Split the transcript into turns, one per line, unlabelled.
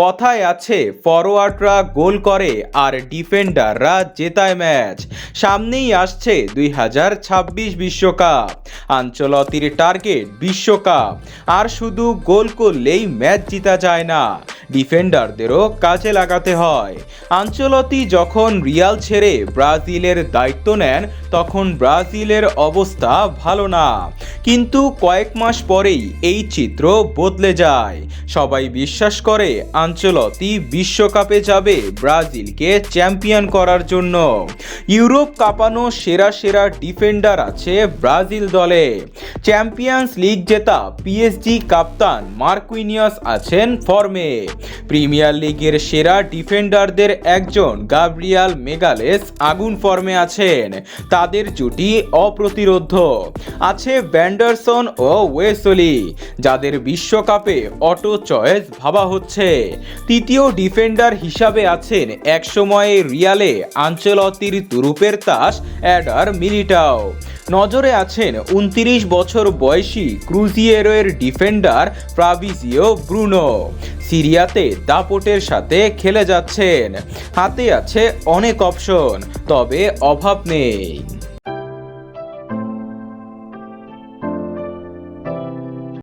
কথায় আছে ফরওয়ার্ডরা গোল করে আর ডিফেন্ডাররা জেতায় ম্যাচ। সামনেই আসছে 2026 বিশ্বকাপ। আনচেলত্তির টার্গেট বিশ্বকাপ। আর শুধু গোল করলেই ম্যাচ জিতা যায় না, ডিফেন্ডারদেরও কাজে লাগাতে হয়। আনচেলত্তি যখন রিয়াল ছেড়ে ব্রাজিলের দায়িত্ব নেন তখন ব্রাজিলের অবস্থা ভালো না, কিন্তু কয়েক মাস পরেই এই চিত্র বদলে যায়। সবাই বিশ্বাস করে আনচেলত্তি বিশ্বকাপে যাবে ব্রাজিলকে চ্যাম্পিয়ন করার জন্য। ইউরোপ কাঁপানো সেরা সেরা ডিফেন্ডার আছে ব্রাজিল দলে। চ্যাম্পিয়ন্স লিগ জেতা পিএসজি কাপ্তান মার্কুইনিয়াস আছেন ফর্মে। প্রিমিয়ার লিগের সেরা ডিফেন্ডারদের একজন গাব্রিয়াল মেগালেস আগুন ফর্মে আছেন। তাদের জুটি অপ্রতিরোধ্য। আছে ভ্যান্ডারসন ও ওয়েসলি, যাদের বিশ্বকাপে অটো চয়েস ভাবা হচ্ছে। তৃতীয় ডিফেন্ডার হিসাবে আছেন একসময়ে রিয়ালে আনচেলত্তির তুরুপের তাস এডার মিলিটাও। নজরে আছেন 29 বছর বয়সী ক্রুজিয়েরোর ডিফেন্ডার ফাব্রিজিও ব্রুনো। সিরিয়াতে দাপটের সাথে খেলে যাচ্ছেন। হাতে আছে অনেক অপশন, তবে অভাব নেই।